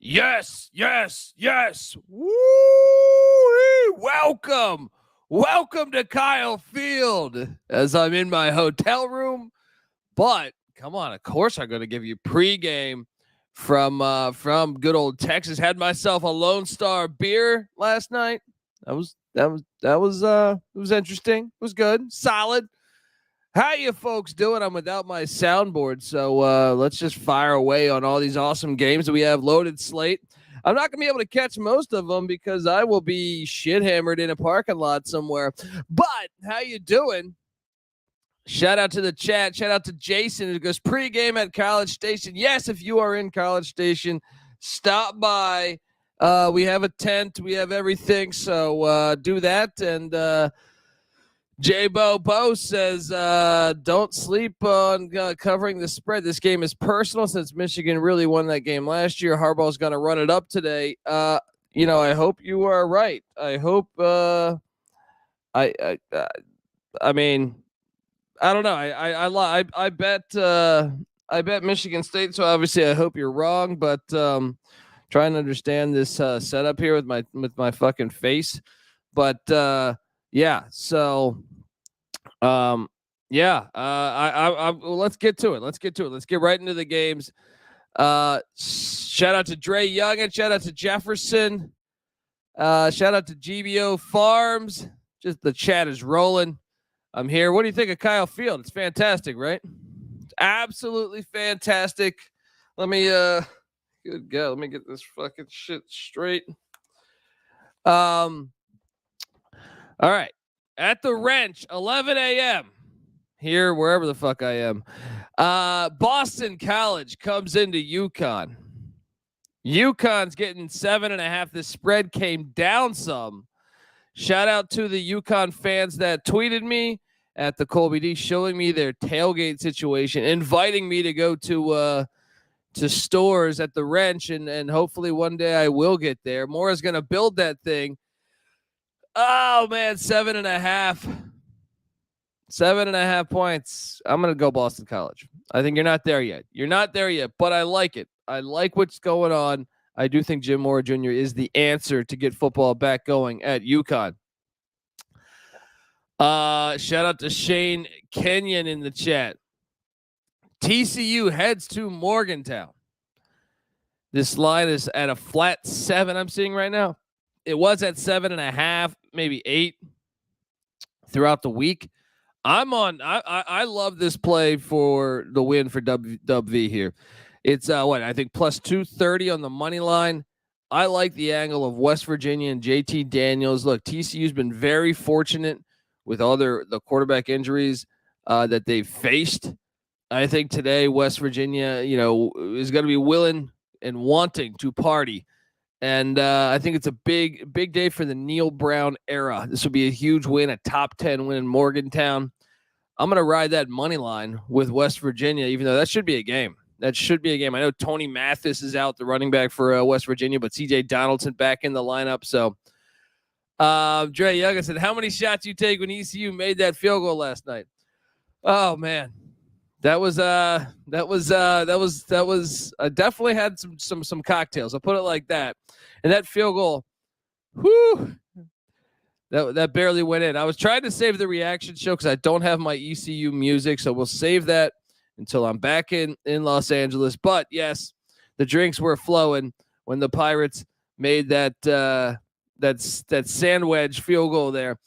Yes, yes, yes. Woo! Welcome. Welcome to Kyle Field as I'm in my hotel room. But come on, of course I'm going to give you pregame from good old Texas. Had myself a Lone Star beer last night. That was interesting. It was good. Solid. How you folks doing? I'm without my soundboard, so let's just fire away on all these awesome games that we have loaded slate. I'm not going to be able to catch most of them because I will be shit hammered in a parking lot somewhere. But how you doing? Shout out to the chat. Shout out to Jason who goes pregame at College Station. Yes, if you are in College Station, stop by. We have a tent. We have everything. So do that. And Bo says, don't sleep on covering the spread. This game is personal since Michigan really won that game last year. Harbaugh's going to run it up today. I hope you are right. I hope I mean, I don't know. I bet Michigan State. So obviously I hope you're wrong, but trying to understand this setup here with my fucking face. But yeah. So, let's get to it. Let's get right into the games. Shout out to Dre Young and shout out to Jefferson. Shout out to GBO Farms. Just the chat is rolling. I'm here. What do you think of Kyle Field? It's fantastic, right? It's absolutely fantastic. Let me good God, let me get this fucking shit straight. All right. At the Wrench, 11 a.m. here, wherever the fuck I am. Boston College comes into UConn. UConn's getting 7.5. The spread came down some. Shout out to the UConn fans that tweeted me at the Colby D showing me their tailgate situation, inviting me to go to stores at the Wrench, and hopefully one day I will get there. Mora's going to build that thing. Oh, man, 7.5. 7.5 points. I'm going to go Boston College. I think you're not there yet. But I like it. I like what's going on. I do think Jim Mora Jr. is the answer to get football back going at UConn. Shout out to Shane Kenyon in the chat. TCU heads to Morgantown. This line is at a flat 7 I'm seeing right now. It was at 7.5, maybe 8 throughout the week. I love this play for the win for WV here. It's I think plus 230 on the money line. I like the angle of West Virginia and JT Daniels. Look, TCU's been very fortunate with all the quarterback injuries that they've faced. I think today West Virginia, is going to be willing and wanting to party. And I think it's a big day for the Neil Brown era. This will be a huge win, a top 10 win in Morgantown. I'm going to ride that money line with West Virginia, even though that should be a game. I know Tony Mathis is out, the running back for West Virginia, but CJ Donaldson back in the lineup. So Dre Young said, how many shots you take when ECU made that field goal last night? Oh, man. That was I definitely had some cocktails. I'll put it like that. And that field goal, whoo, that barely went in. I was trying to save the reaction show because I don't have my ECU music, so we'll save that until I'm back in Los Angeles. But yes, the drinks were flowing when the Pirates made that sand wedge field goal there.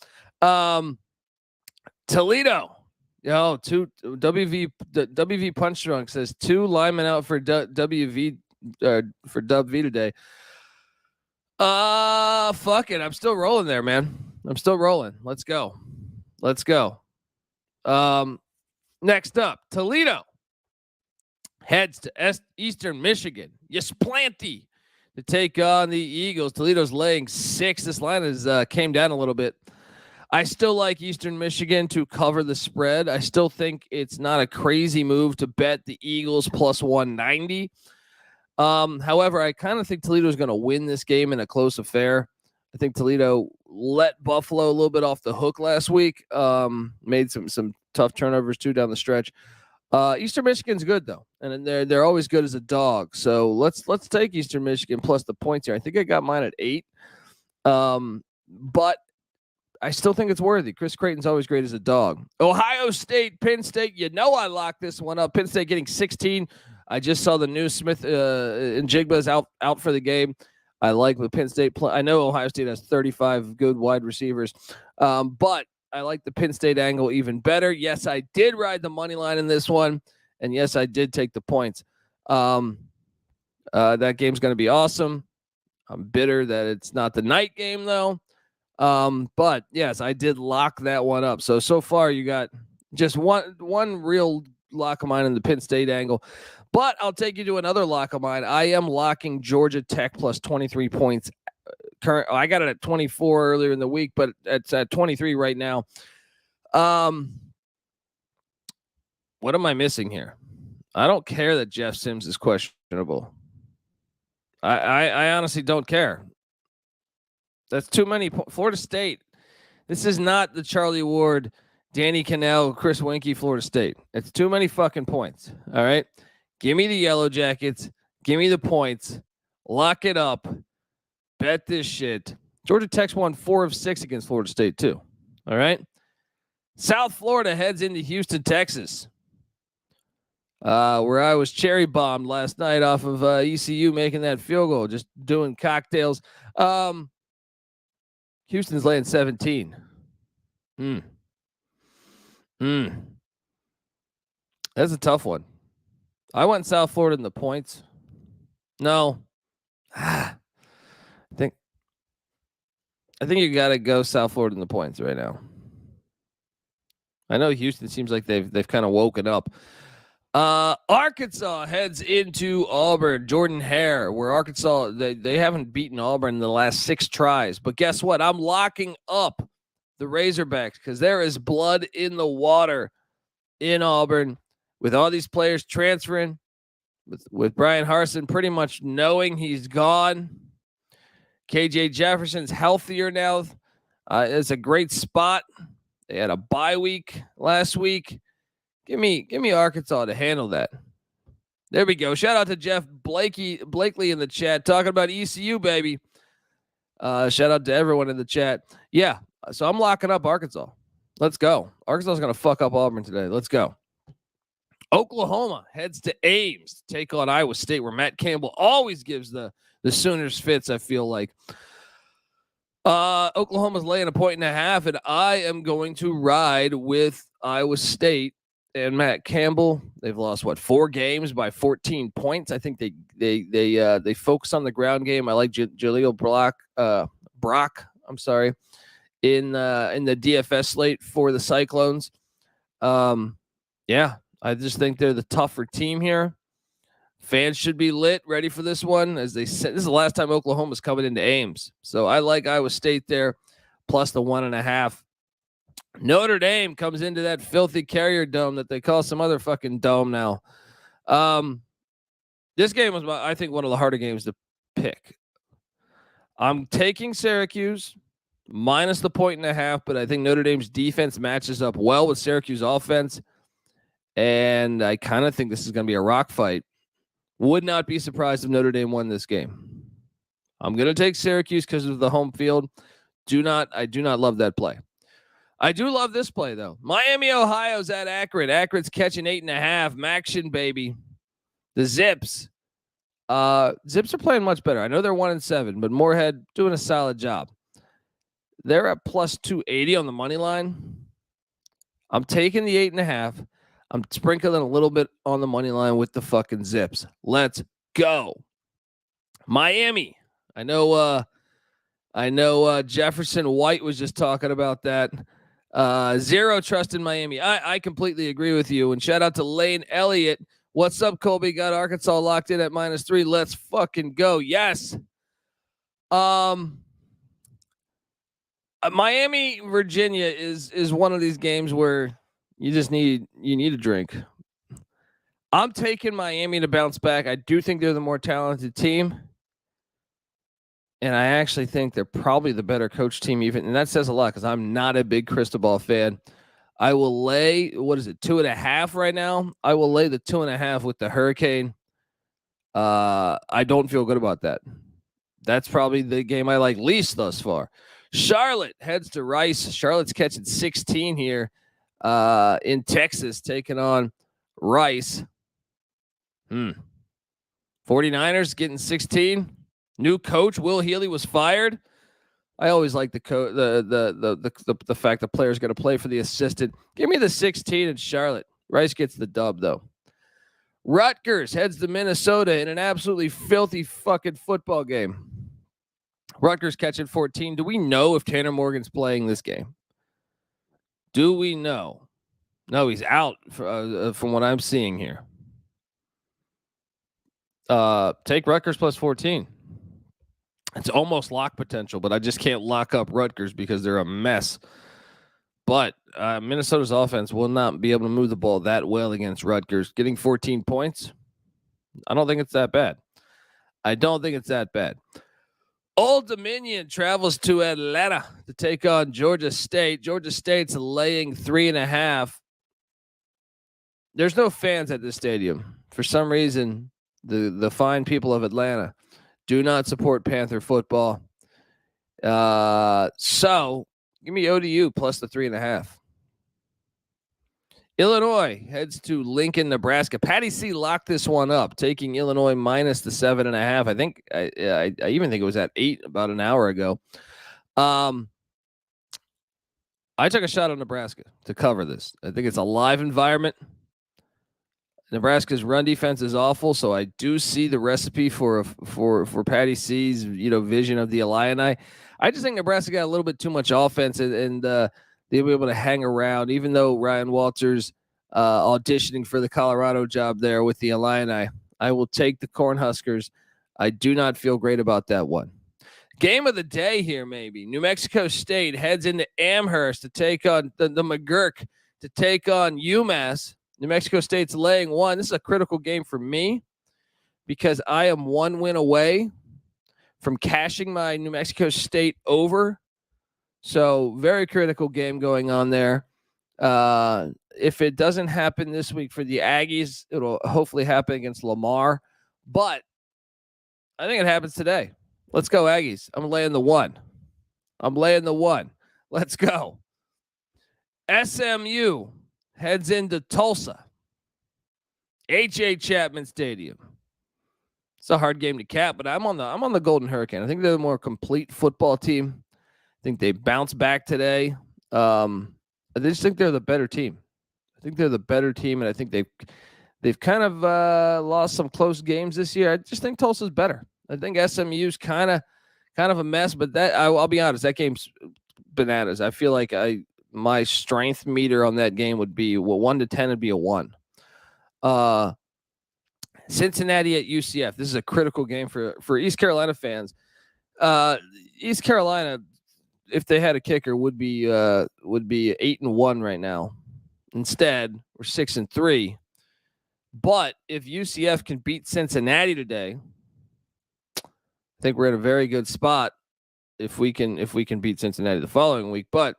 Toledo. Two WV Punch Drunk says 2 linemen out for WV today. Fuck it. I'm still rolling there, man. I'm still rolling. Let's go. Next up, Toledo heads to Eastern Michigan. Ysplanty to take on the Eagles. Toledo's laying 6. This line is came down a little bit. I still like Eastern Michigan to cover the spread. I still think it's not a crazy move to bet the Eagles plus 190. However, I kind of think Toledo is going to win this game in a close affair. I think Toledo let Buffalo a little bit off the hook last week. Made some tough turnovers too down the stretch. Eastern Michigan's good though, and they're always good as a dog. So let's take Eastern Michigan plus the points here. I think I got mine at 8. But I still think it's worthy. Chris Creighton's always great as a dog. Ohio State, Penn State. I locked this one up. Penn State getting 16. I just saw the news. Smith and Jigba's out for the game. I like the Penn State play. I know Ohio State has 35 good wide receivers, but I like the Penn State angle even better. Yes, I did ride the money line in this one, and yes, I did take the points. That game's going to be awesome. I'm bitter that it's not the night game though. But yes, I did lock that one up. So far you got just one real lock of mine in the Penn State angle. But I'll take you to another lock of mine. I am locking Georgia Tech plus 23 points. I got it at 24 earlier in the week, but it's at 23 right now. What am I missing here? I don't care that Jeff Sims is questionable. I honestly don't care. That's too many. Florida State. This is not the Charlie Ward, Danny Cannell, Chris Winkie, Florida State. It's too many fucking points. All right. Give me the Yellow Jackets. Give me the points. Lock it up. Bet this shit. Georgia Tech's won 4 of 6 against Florida State too. All right. South Florida heads into Houston, Texas. Where I was cherry bombed last night off of ECU making that field goal, just doing cocktails. Houston's laying 17. That's a tough one. I went South Florida in the points. No. I think you got to go South Florida in the points right now. I know Houston seems like they've kind of woken up. Arkansas heads into Auburn. Jordan Hare, where Arkansas, they haven't beaten Auburn in the last 6 tries. But guess what? I'm locking up the Razorbacks because there is blood in the water in Auburn with all these players transferring, with Brian Harsin pretty much knowing he's gone. KJ Jefferson's healthier now. It's a great spot. They had a bye week last week. Give me Arkansas to handle that. There we go. Shout out to Jeff Blakely in the chat talking about ECU, baby. Shout out to everyone in the chat. Yeah, so I'm locking up Arkansas. Let's go. Arkansas is going to fuck up Auburn today. Let's go. Oklahoma heads to Ames to take on Iowa State, where Matt Campbell always gives the Sooners fits, I feel like. Oklahoma's laying 1.5, and I am going to ride with Iowa State and Matt Campbell. They've lost 4 games by 14 points. I think they focus on the ground game. I like Jaleel Brock. I'm sorry, in the DFS slate for the Cyclones. Yeah, I just think they're the tougher team here. Fans should be lit, ready for this one. As they said, this is the last time Oklahoma's coming into Ames. So I like Iowa State there, plus the 1.5. Notre Dame comes into that filthy Carrier Dome that they call some other fucking dome now. This game was, I think, one of the harder games to pick. I'm taking Syracuse minus the 1.5, but I think Notre Dame's defense matches up well with Syracuse offense. And I kind of think this is going to be a rock fight. Would not be surprised if Notre Dame won this game. I'm going to take Syracuse because of the home field. I do not love that play. I do love this play, though. Miami, Ohio's at Akron. Akron's catching 8.5. Maction, baby. The Zips. Zips are playing much better. I know they're 1-7, but Moorhead doing a solid job. They're at plus 280 on the money line. I'm taking the 8.5. I'm sprinkling a little bit on the money line with the fucking Zips. Let's go. Miami. I know Jefferson White was just talking about that. Zero trust in Miami. I completely agree with you. And shout out to Lane Elliott. What's up, Colby? Got Arkansas locked in at -3. Let's fucking go. Yes. Miami, Virginia is one of these games where you need a drink. I'm taking Miami to bounce back. I do think they're the more talented team. And I actually think they're probably the better coach team even. And that says a lot because I'm not a big Cristobal fan. I will lay, 2.5 right now? I will lay the 2.5 with the Hurricane. I don't feel good about that. That's probably the game I like least thus far. Charlotte heads to Rice. Charlotte's catching 16 here in Texas, taking on Rice. 49ers getting 16. New coach Will Healy was fired. I always like the fact the player's going to play for the assistant. Give me the 16 in Charlotte. Rice gets the dub though. Rutgers heads to Minnesota in an absolutely filthy fucking football game. Rutgers catching 14. Do we know if Tanner Morgan's playing this game? Do we know? No, he's out from what I'm seeing here. Take Rutgers plus 14. It's almost lock potential, but I just can't lock up Rutgers because they're a mess. But Minnesota's offense will not be able to move the ball that well against Rutgers. Getting 14 points, I don't think it's that bad. Old Dominion travels to Atlanta to take on Georgia State. Georgia State's laying 3.5. There's no fans at this stadium. For some reason, the fine people of Atlanta do not support Panther football. So give me ODU plus the 3.5. Illinois heads to Lincoln, Nebraska. Patty C locked this one up, taking Illinois minus the 7.5. I think I even think it was at 8 about an hour ago. I took a shot on Nebraska to cover this. I think it's a live environment. Nebraska's run defense is awful, so I do see the recipe for Patty C's vision of the Illini. I just think Nebraska got a little bit too much offense and they'll be able to hang around, even though Ryan Walters auditioning for the Colorado job there with the Illini. I will take the Cornhuskers. I do not feel great about that one. Game of the day here, maybe. New Mexico State heads into Amherst to take on the McGurk to take on UMass. New Mexico State's laying 1. This is a critical game for me because I am 1 win away from cashing my New Mexico State over. So very critical game going on there. If it doesn't happen this week for the Aggies, it'll hopefully happen against Lamar. But I think it happens today. Let's go, Aggies. I'm laying the 1. Let's go. SMU heads into Tulsa. H.A. Chapman Stadium. It's a hard game to cap, but I'm on the Golden Hurricane. I think they're the more complete football team. I think they bounce back today. I just think they're the better team. And I think they've kind of lost some close games this year. I just think Tulsa's better. I think SMU's kind of a mess, but I'll be honest, that game's bananas. I feel like my strength meter on that game would be 1 to 10 would be a 1. Cincinnati at UCF. This is a critical game for East Carolina fans. East Carolina, if they had a kicker, would be 8-1 right now. Instead, we're 6-3. But if UCF can beat Cincinnati today, I think we're in a very good spot if we can beat Cincinnati the following week. But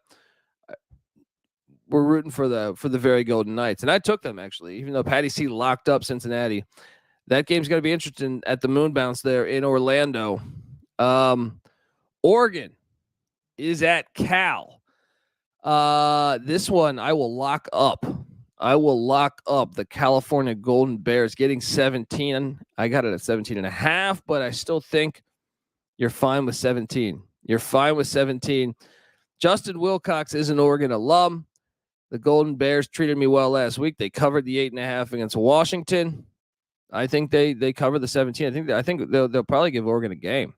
we're rooting for the very Golden Knights. And I took them, actually, even though Patty C locked up Cincinnati. That game's going to be interesting at the Moon Bounce there in Orlando. Oregon is at Cal. This one I will lock up. The California Golden Bears getting 17. I got it at 17.5, but I still think you're fine with 17. Justin Wilcox is an Oregon alum. The Golden Bears treated me well last week. They covered the 8.5 against Washington. I think they cover the 17. I think they'll probably give Oregon a game.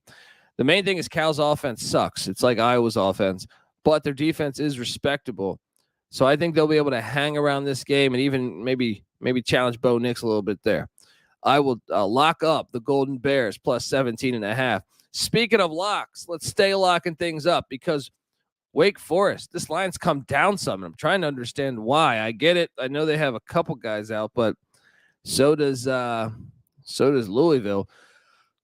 The main thing is Cal's offense sucks. It's like Iowa's offense, but their defense is respectable. So I think they'll be able to hang around this game and even maybe challenge Bo Nix a little bit there. I will lock up the Golden Bears plus 17.5. Speaking of locks, let's stay locking things up because Wake Forest, this line's come down some. I'm trying to understand why. I get it. I know they have a couple guys out, but so does Louisville.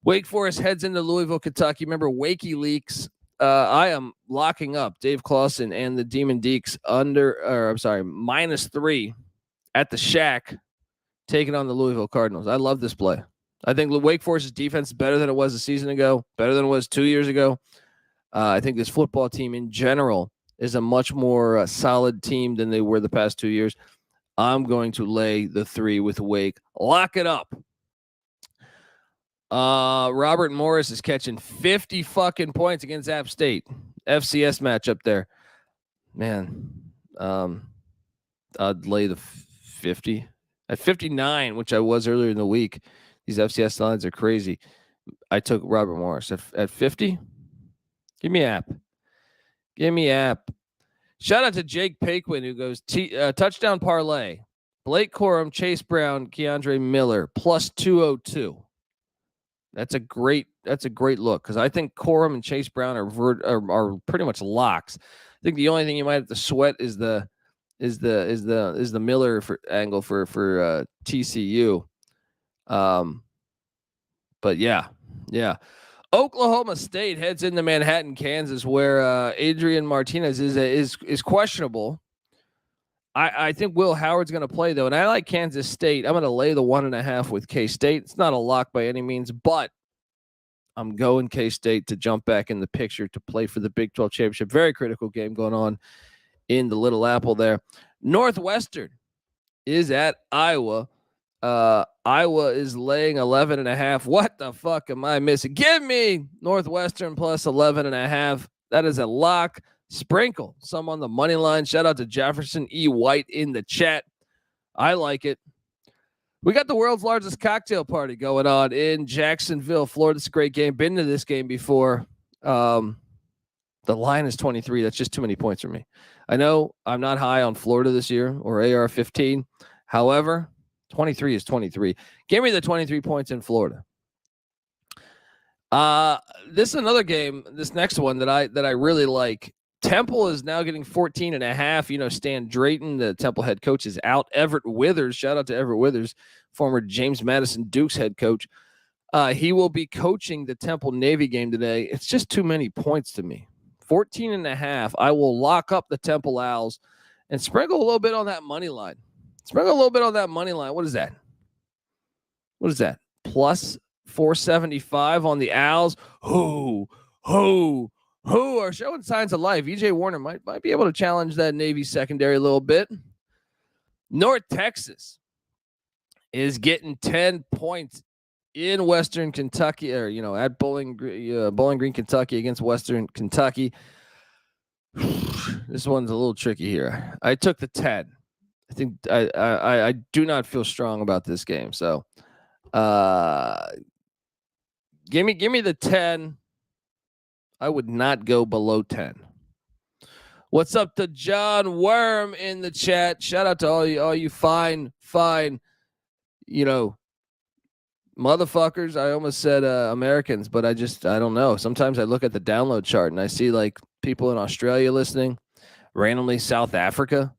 Wake Forest heads into Louisville, Kentucky. Remember WikiLeaks I am locking up Dave Clawson and the Demon Deeks -3 at the Shack, taking on the Louisville Cardinals. I love this play. I think Wake Forest's defense is better than it was a season ago, better than it was 2 years ago. I think this football team in general is a much more solid team than they were the past 2 years. I'm going to lay the 3 with Wake. Lock it up. Robert Morris is catching 50 fucking points against App State. FCS matchup there. Man, I'd lay the 50. At 59, which I was earlier in the week, these FCS lines are crazy. I took Robert Morris. At 50, give me App. Give me App. Shout out to Jake Paquin, who goes touchdown parlay. Blake Corum, Chase Brown, Keandre Miller, plus 202. That's a great look, because I think Corum and Chase Brown are pretty much locks. I think the only thing you might have to sweat is the Miller angle for TCU. But yeah. Oklahoma State heads into Manhattan, Kansas, where Adrian Martinez is questionable. I think Will Howard's going to play, though, and I like Kansas State. I'm going to lay the 1.5 with K-State. It's not a lock by any means, but I'm going K-State to jump back in the picture to play for the Big 12 championship. Very critical game going on in the Little Apple there. Northwestern is at Iowa. Iowa is laying 11.5. What the fuck am I missing? Give me Northwestern plus 11.5. That is a lock. Sprinkle some on the money line. Shout out to Jefferson E. White in the chat. I like it. We got the world's largest cocktail party going on in Jacksonville, Florida. It's a great game. Been to this game before. The line is 23. That's just too many points for me. I know I'm not high on Florida this year or AR-15. However, 23 is 23. Give me the 23 points in Florida. This is another game, this next one that I really like. Temple is now getting 14.5. Stan Drayton, the Temple head coach, is out. Everett Withers, shout out to Everett Withers, former James Madison Dukes head coach. He will be coaching the Temple Navy game today. It's just too many points to me. 14.5. I will lock up the Temple Owls and sprinkle a little bit on that money line. What is that? Plus 475 on the Owls. Who are showing signs of life. EJ Warner might be able to challenge that Navy secondary a little bit. North Texas is getting 10 points in Western Kentucky, or at Bowling Green, Kentucky, against Western Kentucky. This one's a little tricky here. I took the 10. I think I do not feel strong about this game. So, give me the 10. I would not go below 10. What's up to John Worm in the chat? Shout out to all you fine, motherfuckers. I almost said Americans, but I don't know. Sometimes I look at the download chart and I see like people in Australia listening, randomly South Africa.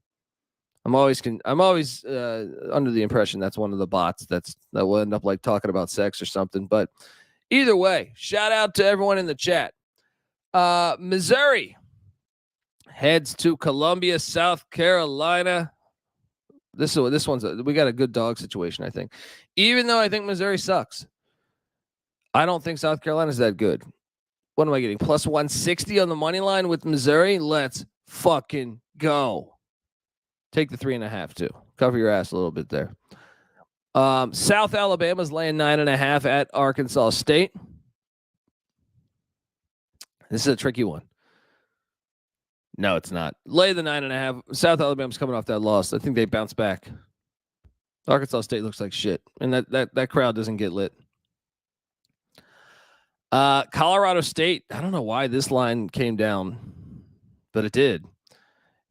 I'm always under the impression that's one of the bots that will end up like talking about sex or something. But either way, shout out to everyone in the chat. Missouri heads to Columbia, South Carolina. This one's we got a good dog situation, I think. Even though I think Missouri sucks, I don't think South Carolina's that good. What am I getting? Plus 160 on the money line with Missouri? Let's fucking go. Take the 3.5 too. Cover your ass a little bit there. South Alabama's laying 9.5 at Arkansas State. This is a tricky one. No, it's not. Lay the 9.5. South Alabama's coming off that loss. I think they bounce back. Arkansas State looks like shit, and that crowd doesn't get lit. Colorado State. I don't know why this line came down, but it did.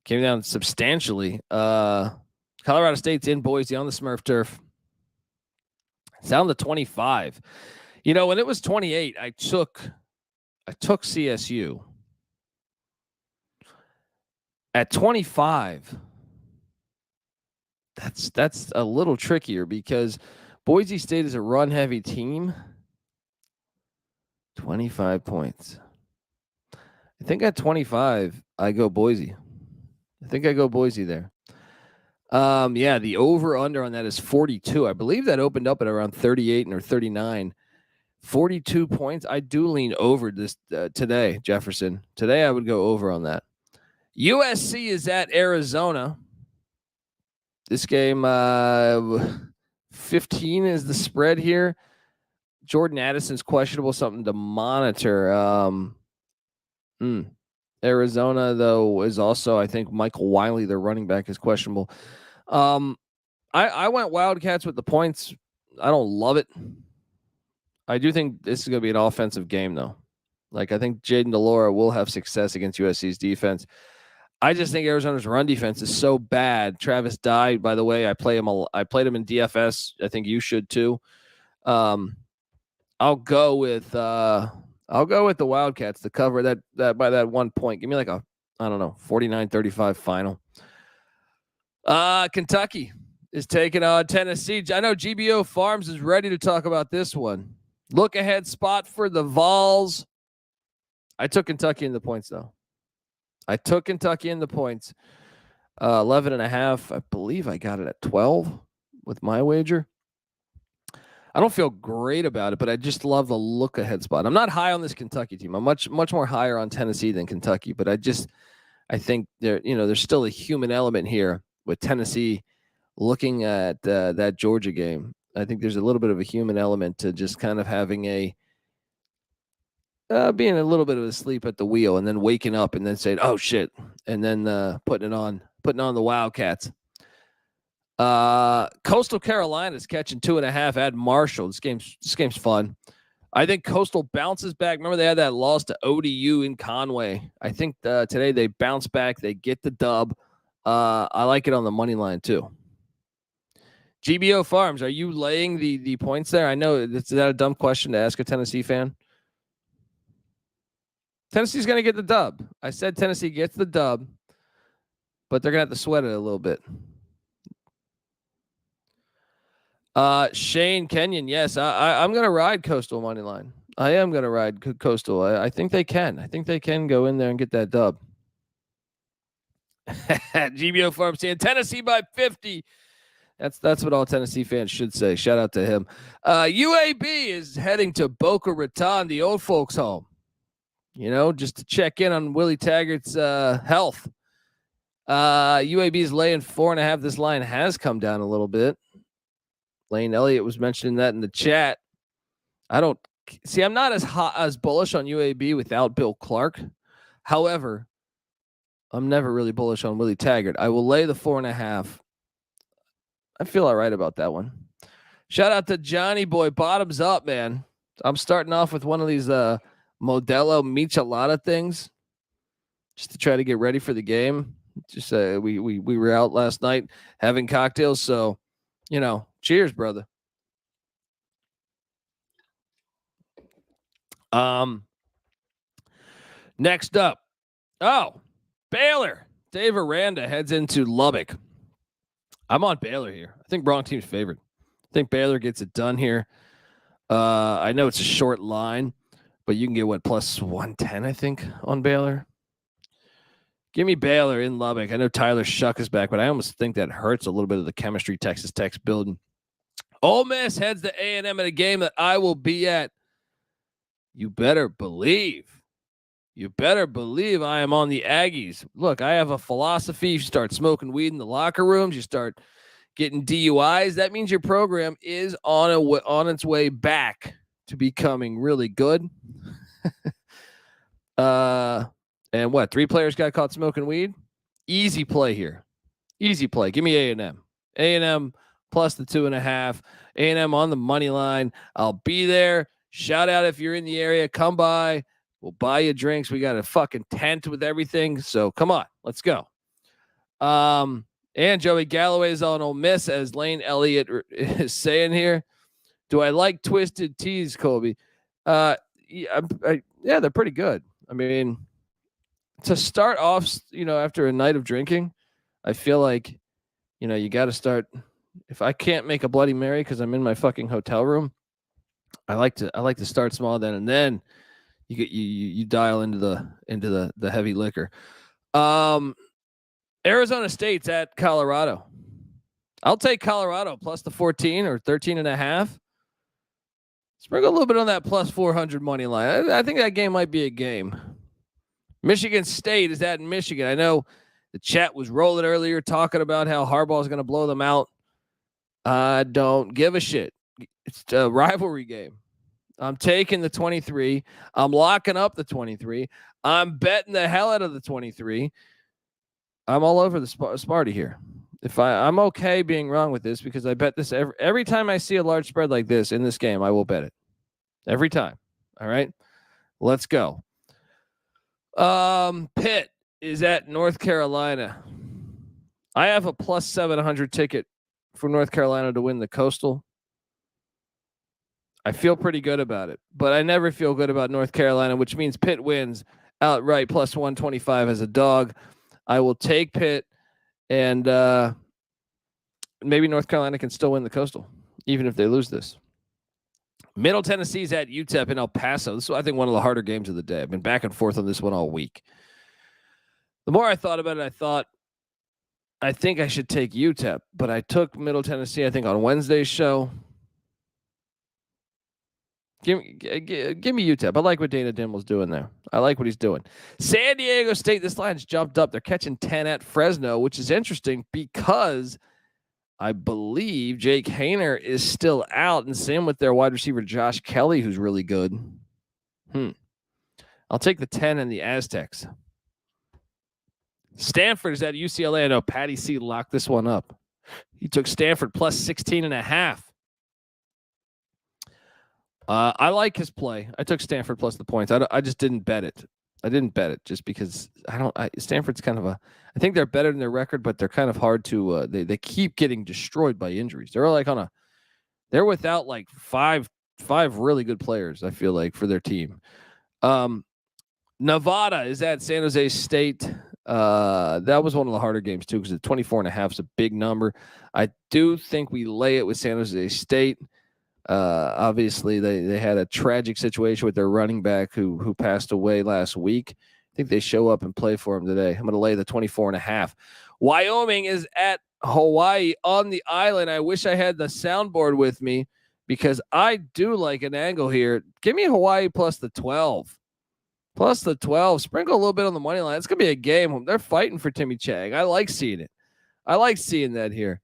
Came down substantially. Colorado State's in Boise on the Smurf turf. It's down to 25. When it was 28, I took CSU. At 25, that's a little trickier because Boise State is a run-heavy team. 25 points. think at 25, I go Boise. I think I go Boise there. Yeah, the over-under on that is 42. I believe that opened up at around 38 or 39. 42 points. I do lean over this today, Jefferson. Today, I would go over on that. USC is at Arizona. This game, 15 is the spread here. Jordan Addison's questionable, something to monitor. Arizona, though, is also, I think, Michael Wiley, their running back, is questionable. I went Wildcats with the points. I don't love it. I do think this is going to be an offensive game, though. Like, I think Jaden DeLora will have success against USC's defense. I just think Arizona's run defense is so bad. Travis Dye, by the way, I played him in DFS. I think you should too. I'll go with the Wildcats to cover that by that 1 point. Give me like a 49-35 final. Kentucky is taking on Tennessee. I know GBO Farms is ready to talk about this one. Look ahead spot for the Vols. I took Kentucky in the points, though. 11.5. I believe I got it at 12 with my wager. I don't feel great about it, but I just love the look ahead spot. I'm not high on this Kentucky team. I'm much more higher on Tennessee than Kentucky, but I think there's still a human element here with Tennessee looking at that Georgia game. I think there's a little bit of a human element to just kind of having being a little bit of asleep at the wheel and then waking up and then saying, "Oh shit," and then putting on the Wildcats. Coastal Carolina is catching 2.5 at Marshall. This game's fun. I think Coastal bounces back. Remember, they had that loss to ODU in Conway. I think today they bounce back. They get the dub. I like it on the money line too. GBO Farms, are you laying the points there? I know, is that a dumb question to ask a Tennessee fan? Tennessee's going to get the dub. I said Tennessee gets the dub, but they're going to have to sweat it a little bit. Shane Kenyon, yes, I'm going to ride Coastal money line. I am going to ride Coastal. I think they can. I think they can go in there and get that dub. GBO Farm saying Tennessee by 50. That's what all Tennessee fans should say. Shout out to him. UAB is heading to Boca Raton, the old folks' home. Just to check in on Willie Taggart's health. UAB is laying 4.5. This line has come down a little bit. Lane Elliott was mentioning that in the chat. I'm not as bullish on UAB without Bill Clark. However, I'm never really bullish on Willie Taggart. I will lay the 4.5. I feel all right about that one. Shout out to Johnny Boy. Bottoms up, man. I'm starting off with one of these Modelo Michelada things just to try to get ready for the game. Just we were out last night having cocktails, so cheers, brother. Next up, Baylor. Dave Aranda heads into Lubbock. I'm on Baylor here. I think wrong team's favored. I think Baylor gets it done here. I know it's a short line, but you can get plus 110, I think, on Baylor. Give me Baylor in Lubbock. I know Tyler Shuck is back, but I almost think that hurts a little bit of the chemistry Texas Tech's building. Ole Miss heads to A&M at a game that I will be at. You better believe I am on the Aggies. Look, I have a philosophy. You start smoking weed in the locker rooms. You start getting DUIs. That means your program is on its way back to becoming really good. And what? 3 players got caught smoking weed? Easy play here. Easy play. Give me A&M. A&M plus the 2.5. A&M on the money line. I'll be there. Shout out if you're in the area. Come by. We'll buy you drinks. We got a fucking tent with everything. So come on. Let's go. And Joey Galloway is on Ole Miss, as Lane Elliott is saying here. Do I like Twisted Teas, Colby? Yeah, they're pretty good. I mean, to start off, after a night of drinking, I feel like, you got to start. If I can't make a Bloody Mary because I'm in my fucking hotel room, I like to start small then, and then you dial into the heavy liquor. Arizona State's at Colorado. I'll take Colorado plus the 14 or 13.5. Sprinkle a little bit on that plus 400 money line. I think that game might be a game. Michigan State is at Michigan. I know the chat was rolling earlier talking about how Harbaugh is going to blow them out. I don't give a shit. It's a rivalry game. I'm taking the 23. I'm locking up the 23. I'm betting the hell out of the 23. I'm all over the Sparty here. I'm okay being wrong with this because I bet this every time I see a large spread like this in this game, I will bet it. Every time. All right. Let's go. Pitt is at North Carolina. I have a plus 700 ticket for North Carolina to win the Coastal. I feel pretty good about it, but I never feel good about North Carolina, which means Pitt wins outright plus 125 as a dog. I will take Pitt, and maybe North Carolina can still win the Coastal, even if they lose this. Middle Tennessee's at UTEP in El Paso. This is, I think, one of the harder games of the day. I've been back and forth on this one all week. The more I thought about it, I think I should take UTEP, but I took Middle Tennessee, I think, on Wednesday's show. Give me UTEP. I like what Dana Dimble's doing there. I like what he's doing. San Diego State, this line's jumped up. They're catching 10 at Fresno, which is interesting because I believe Jake Haener is still out, and same with their wide receiver Josh Kelly, who's really good. I'll take the 10 and the Aztecs. Stanford is at UCLA. I know Patty C locked this one up. He took Stanford plus 16.5. I like his play. I took Stanford plus the points. I just didn't bet it. I didn't bet it just because Stanford's kind of I think they're better than their record, but they're kind of hard to. They keep getting destroyed by injuries. They're like they're without like five really good players. I feel like for their team. Nevada is at San Jose State. That was one of the harder games too because the 24.5 is a big number. I do think we lay it with San Jose State. Obviously they had a tragic situation with their running back who passed away last week. I think they show up and play for him today. I'm going to lay the 24.5. Wyoming is at Hawaii on the island. I wish I had the soundboard with me because I do like an angle here. Give me Hawaii plus the 12. Plus the 12. Sprinkle a little bit on the money line. It's going to be a game. They're fighting for Timmy Chang. I like seeing it. I like seeing that here.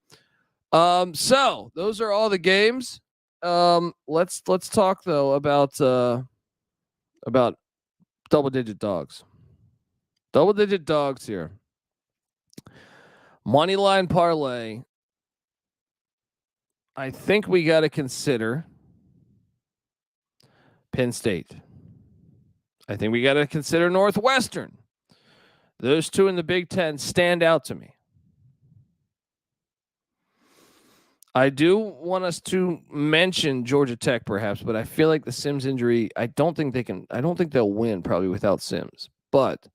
So those are all the games. Let's talk though about double-digit dogs. Double-digit dogs here. Money line parlay. I think we got to consider Penn State. I think we got to consider Northwestern. Those two in the Big Ten stand out to me. I do want us to mention Georgia Tech perhaps, but I feel like the Sims injury, I don't think they'll win probably without Sims, but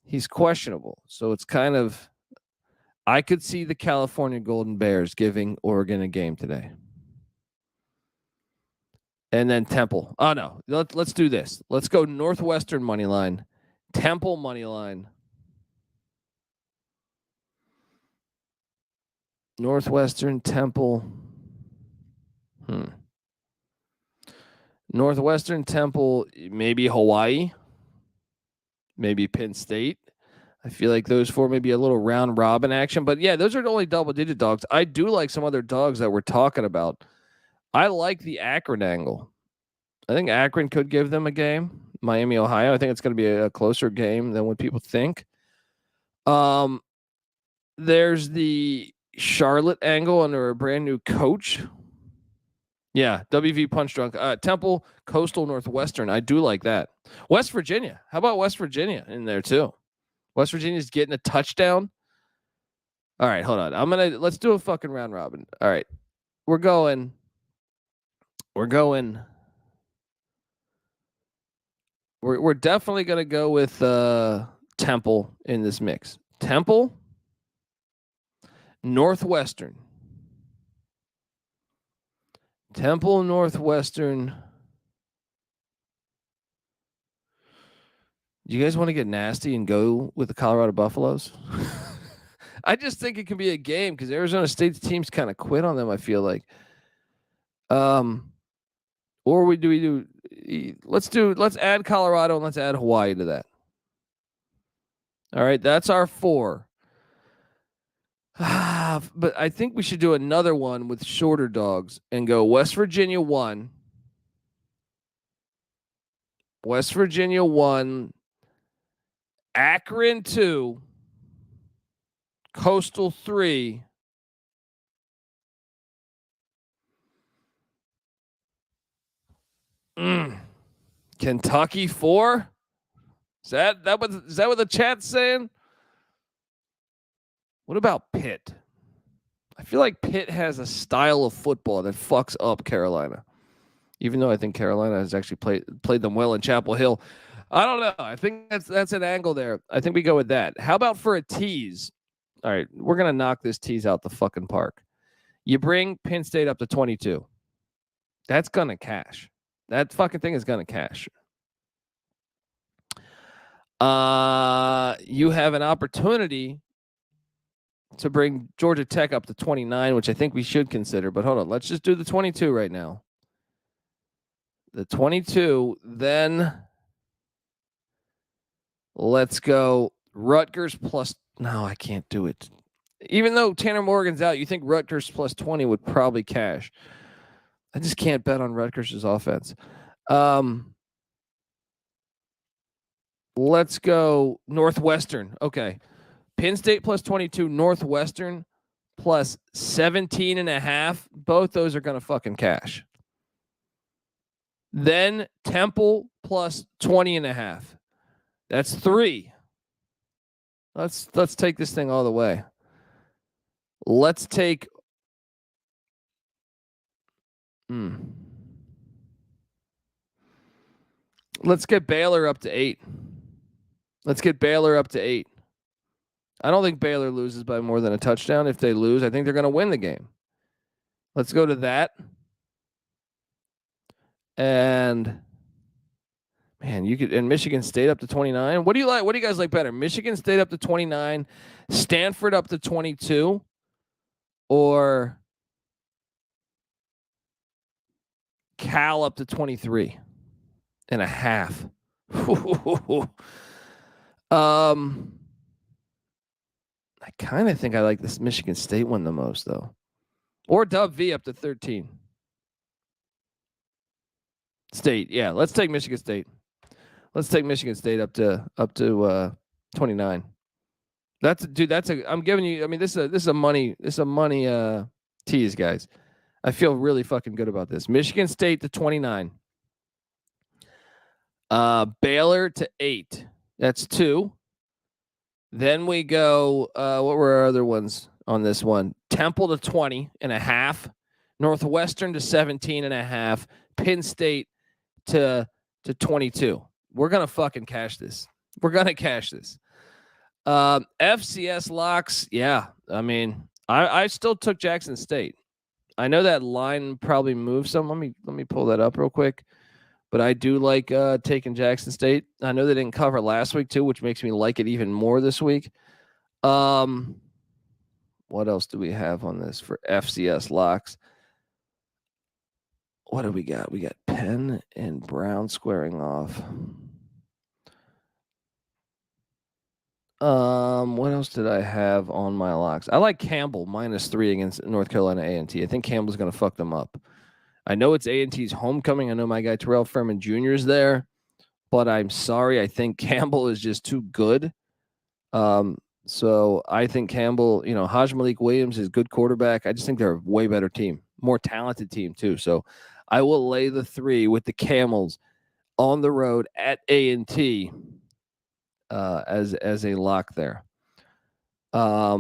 he's questionable. So it's kind of, I could see the California Golden Bears giving Oregon a game today. And then Temple. Oh no, let's do this. Let's go Northwestern money line, Temple money line. Northwestern, Temple. Northwestern, Temple, maybe Hawaii, maybe Penn State. I feel like those four may be a little round robin action. But yeah, those are only double-digit dogs. I do like some other dogs that we're talking about. I like the Akron angle. I think Akron could give them a game. Miami, Ohio. I think it's going to be a closer game than what people think. There's the Charlotte angle under a brand new coach. Yeah, WV Punch Drunk. Temple, Coastal, Northwestern. I do like that. West Virginia. How about West Virginia in there too? West Virginia's getting a touchdown. All right, hold on. Let's do a fucking round robin. All right. We're going. We're definitely going to go with Temple in this mix. Temple, Northwestern. Temple, Northwestern. Do you guys want to get nasty and go with the Colorado Buffaloes? I just think it can be a game because Arizona State's teams kind of quit on them, I feel like. Or we do let's add Colorado and let's add Hawaii to that. All right, that's our 4. But I think we should do another one with shorter dogs and go West Virginia 1. West Virginia 1. Akron 2. Coastal 3. Kentucky 4. Is that what the chat's saying? What about Pitt? I feel like Pitt has a style of football that fucks up Carolina. Even though I think Carolina has actually played them well in Chapel Hill. I don't know. I think that's an angle there. I think we go with that. How about for a tease? All right, we're going to knock this tease out the fucking park. You bring Penn State up to 22. That's going to cash. That fucking thing is going to cash. You have an opportunity to bring Georgia Tech up to 29, which I think we should consider. But hold on. Let's just do the 22 right now. The 22, then let's go Rutgers plus. No, I can't do it. Even though Tanner Morgan's out, you think Rutgers plus 20 would probably cash. I just can't bet on Rutgers' offense. Let's go Northwestern. Okay. Penn State plus 22, Northwestern plus 17.5. Both those are going to fucking cash. Then Temple plus 20.5. That's 3. Let's take this thing all the way. Let's take. Let's get Baylor up to 8. I don't think Baylor loses by more than a touchdown. If they lose, I think they're going to win the game. Let's go to that. And man, you could and Michigan State up to 29. What do you like? What do you guys like better? Michigan State up to 29, Stanford up to 22, or Cal up to 23.5. I kind of think I like this Michigan State one the most, though. Or Dub V up to 13. State, yeah. Let's take Michigan State. Let's take Michigan State up to 29. I'm giving you. I mean, this is a money tease, guys. I feel really fucking good about this. Michigan State to 29. Baylor to 8. That's 2. Then we go. What were our other ones on this one? Temple to 20.5. Northwestern to 17.5. Penn State to 22. We're gonna fucking cash this. FCS locks. Yeah, I mean, I still took Jackson State. I know that line probably moved some. Let me pull that up real quick. But I do like taking Jackson State. I know they didn't cover last week too, which makes me like it even more this week. What else do we have on this for FCS locks? What do we got? We got Penn and Brown squaring off. What else did I have on my locks? I like Campbell -3 against North Carolina A&T. I think Campbell's going to fuck them up. I know it's A&T's homecoming. I know my guy Terrell Furman Jr. is there, but I'm sorry. I think Campbell is just too good. So I think Campbell, Haj Malik Williams is a good quarterback. I just think they're a way better team, more talented team too. So I will lay the 3 with the Camels on the road at A&T as a lock there. What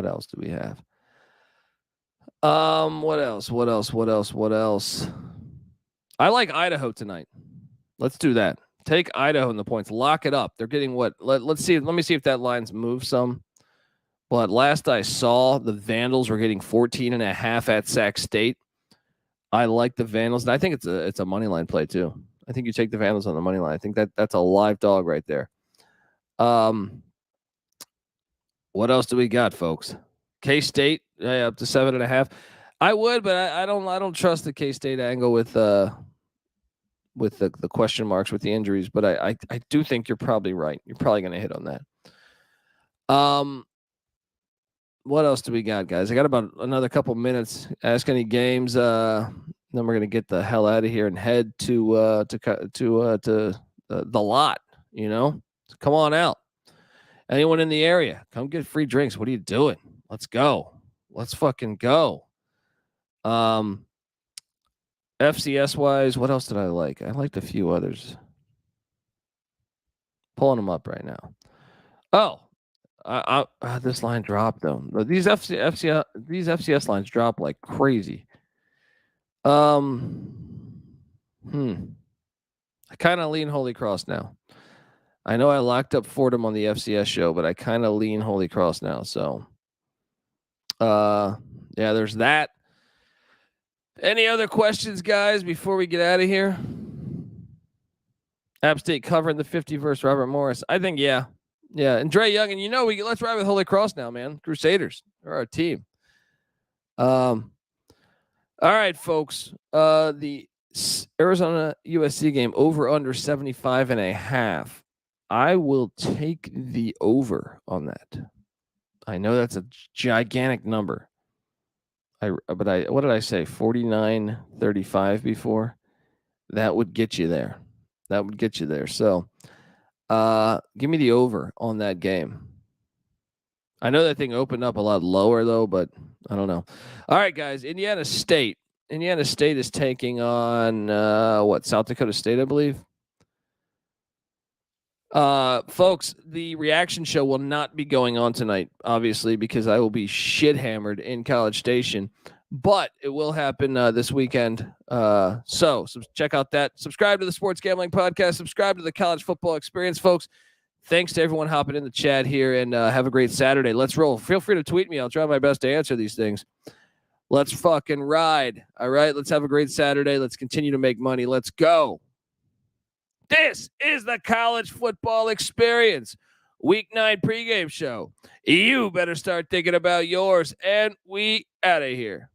else do we have? What else? I like Idaho tonight. Let's do that. Take Idaho in the points. Lock it up. They're getting what? Let's see. Let me see if that line's moved some. But last I saw, the Vandals were getting 14.5 at Sac State. I like the Vandals, and I think it's a money line play too. I think you take the Vandals on the money line. I think that's a live dog right there. What else do we got, folks? K-State up to 7.5. I would, but I don't trust the K-State angle with the question marks with the injuries. But I do think you're probably right. You're probably going to hit on that. What else do we got, guys? I got about another couple minutes. Ask any games. Then we're gonna get the hell out of here and head to the lot. You know, so come on out. Anyone in the area, come get free drinks. What are you doing? Let's go. Let's fucking go. FCS wise, what else did I like? I liked a few others. Pulling them up right now. Oh, this line dropped though. These FCS lines drop like crazy. I kind of lean Holy Cross now. I know I locked up Fordham on the FCS show, but I kind of lean Holy Cross now. So, yeah, there's that. Any other questions, guys, before we get out of here? App State covering the 50 versus Robert Morris. I think, yeah. Yeah, and Dre Young, and let's ride with Holy Cross now, man. Crusaders are our team. All right, folks. The Arizona USC game over under 75.5. I will take the over on that. I know that's a gigantic number. What did I say? 49-35 before. That would get you there. So, give me the over on that game. I know that thing opened up a lot lower though, but I don't know. All right, guys. Indiana State is taking on South Dakota State, I believe. Folks, the reaction show will not be going on tonight, obviously, because I will be shit hammered in College Station, but it will happen this weekend. So check out that. Subscribe to the Sports Gambling Podcast. Subscribe to the College Football Experience, folks. Thanks to everyone hopping in the chat here, and have a great Saturday. Let's roll. Feel free to tweet me. I'll try my best to answer these things. Let's fucking ride. All right. Let's have a great Saturday. Let's continue to make money. Let's go. This is the College Football Experience, Week 9 pregame show. You better start thinking about yours, and we out of here.